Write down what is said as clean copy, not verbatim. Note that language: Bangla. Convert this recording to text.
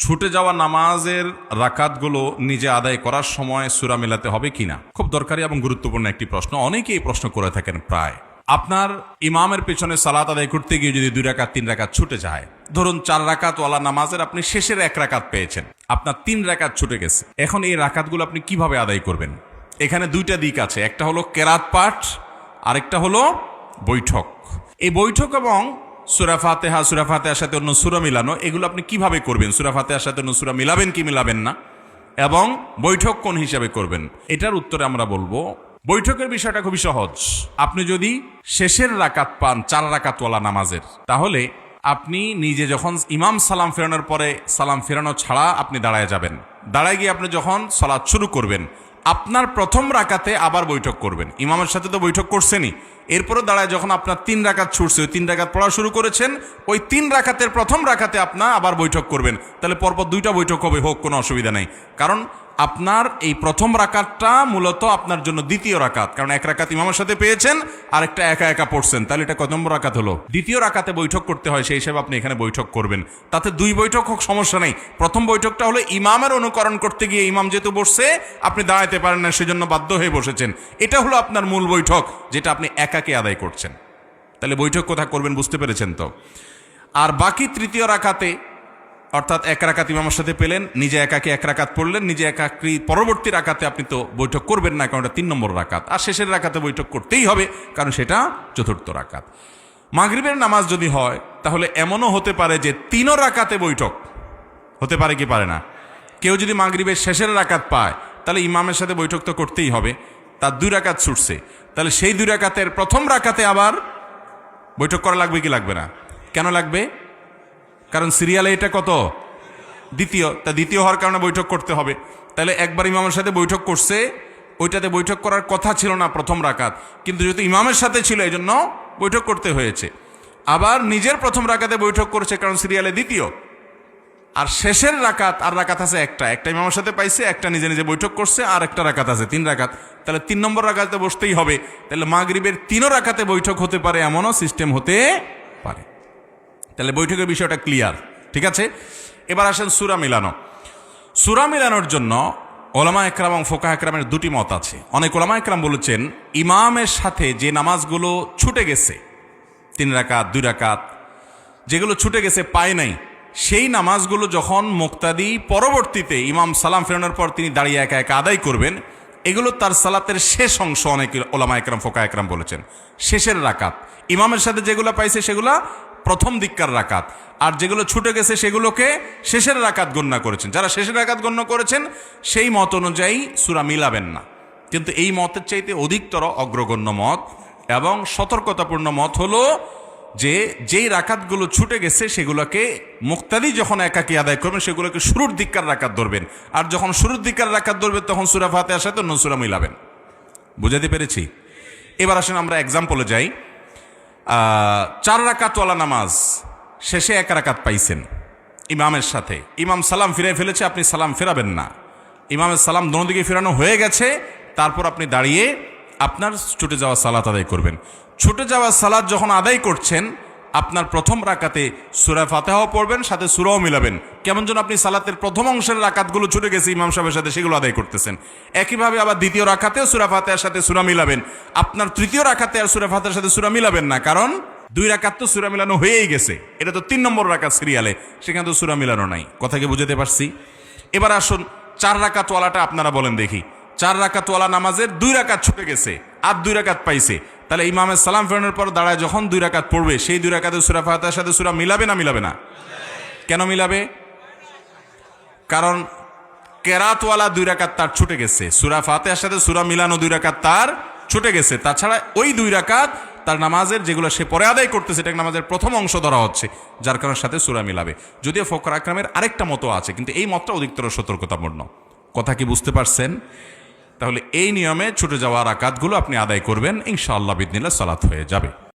ছুটে যাওয়া নামাজের রাকাতগুলো নিজে আদায় করার সময় সূরা মেলাতে হবে কিনা, খুব দরকারি এবং গুরুত্বপূর্ণ একটি প্রশ্ন। অনেকেই এই প্রশ্ন করে থাকেন। প্রায় আপনার ইমামের পেছনে সালাত আদায় করতে গিয়ে যদি 2 রাকাত 3 রাকাত ছুটে যায়, ধরুন 4 রাকাত ওয়ালা নামাজের আপনি শেষের 1 রাকাত পেয়েছেন, আপনার 3 রাকাত ছুটে গেছে। এখন এই রাকাতগুলো আপনি কিভাবে আদায় করবেন? এখানে 2টা দিক আছে, একটা হলো কেরাত পাঠ, আরেকটা হলো বৈঠক। এই বৈঠক এবং সূরা ফাতিহার সাথে অন্য সূরা মিলানো, এগুলো আপনি কিভাবে করবেন? সূরা ফাতিহার সাথে অন্য সূরা মিলাবেন কি মিলাবেন না, এবং বৈঠক কোন হিসাবে করবেন, এটার উত্তরে আমরা বলবো বৈঠকের বিষয়টা খুবই সহজ। আপনি যদি শেষের রাকাত পান 4 রাকাতওয়ালা নামাজের, তাহলে আপনি নিজে যখন ইমাম সালাম ফেরানোর পরে সালাম ফেরানো ছাড়া আপনি দাঁড়ায় যাবেন। দাঁড়ায় গিয়ে আপনি যখন সালাত শুরু করবেন, আপনার প্রথম রাকাতে আবার বৈঠক করবেন। ইমামের সাথে তো বৈঠক করছেনই, এরপরে দাঁড়ায় যখন আপনার 3 রাকাত ছুটছে, ওই 3 রাকাত পড়া শুরু করেছেন, ওই 3 রাকাতের প্রথম রাকাতে আপনার আবার বৈঠক করবেন। তাহলে পরপর 2টা বৈঠক হবে, হোক, কোনো অসুবিধা নেই। কারণ আপনার এই প্রথম রাকাতটা মূলত আপনার জন্য দ্বিতীয় রাকাত, কারণ 1 রাকাত ইমামের সাথে পেয়েছেন, আরেকটা একা একা পড়ছেন, তাহলে এটা কত নম্বর রাকাত হলো? দ্বিতীয় রাকাতে বৈঠক করতে হয়, সেই হিসাবে আপনি এখানে বৈঠক করবেন। তাতে 2 বৈঠক হোক, সমস্যা নেই। প্রথম বৈঠকটা হলো ইমামের অনুকরণ করতে গিয়ে, ইমাম যেহেতু বসছে আপনি দাঁড়াইতে পারেন না, সেজন্য বাধ্য হয়ে বসেছেন, এটা হলো আপনার মূল বৈঠক, যেটা আপনি একাকে আদায় করছেন। তাহলে বৈঠক কোথায় করবেন বুঝতে পেরেছেন তো? আর বাকি তৃতীয় রাকাতে, অর্থাৎ 1 রাকাত ইমামের সাথে পেলেন, নিজে একাকে 1 রাকাত পড়লেন, নিজে একাকি পরবর্তী রাকাতে আপনি তো বৈঠক করবেন না, কারণ এটা 3 নম্বর রাকাত। আর শেষের রাকাতে বৈঠক করতেই হবে, কারণ সেটা 4র্থ রাকাত। মাগরিবের নামাজ যদি হয়, তাহলে এমনও হতে পারে যে 3 রাকাতে বৈঠক হতে পারে কি পারে না। কেউ যদি মাগরিবের শেষের রাকাত পায়, তাহলে ইমামের সাথে বৈঠক তো করতেই হবে। তার 2 রাকাত ছুটছে, তাহলে সেই 2 রাকাতের প্রথম রাকাতে আবার বৈঠক করা লাগবে কি লাগবে না? কেন লাগবে? কারণ সিরিয়ালে এটা কত? দ্বিতীয়। তা দ্বিতীয় হওয়ার কারণে বৈঠক করতে হবে। তাহলে একবার ইমামের সাথে বৈঠক করছে, ওইটাতে বৈঠক করার কথা ছিল না প্রথম রাকাত, কিন্তু যেহেতু ইমামের সাথে ছিল এই জন্য বৈঠক করতে হয়েছে। আবার নিজের প্রথম রাকাতে বৈঠক করছে, কারণ সিরিয়ালে দ্বিতীয়। আর শেষের রাকাত, আর রাকাত আছে একটা ইমামের সাথে পাইছে, একটা নিজে নিজে বৈঠক করছে, আর একটা রাকাত আছে 3 রাকাত। তাহলে 3 নম্বর রাকাতে বসতেই হবে। তাহলে মাগরিবের 3 রাকাতে বৈঠক হতে পারে, এমনও সিস্টেম হতে পারে। তাহলে বৈঠকের বিষয়টা ক্লিয়ার, ঠিক আছে? এবার আসেন সূরা মিলানো। সূরা মিলানোর জন্য ওলামা একরাম এবং ফোকাহ একরামের 2টি মত আছে। অনেক ওলামা একরাম বলেছেন, ইমামের সাথে যে নামাজগুলো ছুটে গেছে, 3 রাকাত 2 রাকাত, যেগুলো ছুটে গেছে পায় নাই, সেই নামাজগুলো যখন মুক্তাদি পরবর্তীতে ইমাম সালাম ফেরানোর পর তিনি দাঁড়িয়ে একা একা আদায় করবেন, এগুলো তার সালাতের শেষ অংশ। অনেক ওলামা একরাম ফোকাহ একরাম বলেছেন শেষের রাকাত। ইমামের সাথে যেগুলো পাইছে সেগুলো প্রথম দিককার রাকাত, আর যেগুলো ছুটে গেছে সেগুলোকে শেষের রাকাত গণ্য করেছেন। যারা শেষের রাকাত গণ্য করেছেন সেই মত অনুযায়ী সূরা মিলাবেন না। কিন্তু এই মতের চাইতে অধিকতর অগ্রগণ্য মত এবং সতর্কতাপূর্ণ মত হলো যে যেই রাকাতগুলো ছুটে গেছে সেগুলোকে মুক্তাদি যখন একাকি আদায় করবেন, সেগুলোকে শুরুর দিককার রাকাত ধরবেন। আর যখন শুরুর দিককার রাকাত ধরবেন, তখন সূরা ফাতিহার সাথে অন্য সূরা মিলাবেন। বুঝাতে পেরেছি? এবার আসেন আমরা এক্সাম্পলে যাই। 4 রাকাতওয়ালা নামাজ, শেষে 1 রাকাত পাইছেন ইমামের সাথে, ইমাম সালাম ফিরে ফেলেছে, আপনি সালাম ফেরাবেন না। ইমামের সালাম দোনোদিকে ফেরানো হয়ে গেছে, তারপর আপনি দাঁড়িয়ে আপনার ছুটে যাওয়া সালাত আদায় করবেন। ছুটে যাওয়া সালাত যখন আদায় করছেন, আপনার প্রথম রাকাতে সূরা ফাতিহাও পড়বেন, সাথে সূরাও মিলাবেন। কেমন যেন আপনি সালাতের প্রথম অংশের রাকাতগুলো ছুটে গেছে ইমাম সাহেবের সাথে, সেগুলো আদায় করতেছেন। একইভাবে আবার দ্বিতীয় রাকাতেও সূরা ফাতিহার সাথে সূরা মিলাবেন। আপনার তৃতীয় রাকাতে আর সূরা ফাতিহার সাথে সূরা মিলাবেন না, কারণ 2 রাকাত তো সূরা মিলানো হয়েই গেছে, এটা তো 3 নম্বর রাকাত সিরিয়ালে, সেখানে তো সূরা মিলানো নাই। কথা কি বুঝাতে পারছি? এবার আসুন 4 রাকাতওয়ালাটা আপনারা বলেন দেখি। 4 রাকাতওয়ালা নামাজের 2 রাকাত ছুটে গেছে, আর 2 রাকাত পাইছে। তাহলে ইমামের সালাম ফেরানোর পর দাঁড়ায় যখন 2 রাকাত পড়বে, সেই 2 রাকাতে সূরা ফাতিহার সাথে সূরা মিলাবে না মিলাবে না? কেন মিলাবে? কারণ কেরাতওয়ালা 2 রাকাত তার ছুটে গেছে, সূরা ফাতিহার সাথে সূরা মিলানো 2 রাকাত তার ছুটে গেছে। তাছাড়া ওই 2 রাকাত তার নামাজের যেগুলো সে পরে আদায় করতেছে, এটা নামাজের প্রথম অংশ ধরা হচ্ছে, যার কারণে সাথে সূরা মিলাবে। যদিও ফোকাহ একরামের আরেকটা মত আছে, কিন্তু এই মতটা অধিকতর সতর্কতাপূর্ণ। কথা কি বুঝতে পারছেন? তাহলে এই নিয়মে ছুটে যাওয়া রাকাতগুলো আপনি আদায় করবেন, ইনশাআল্লাহ বিইذনিল্লাহ সালাত হয়ে যাবে।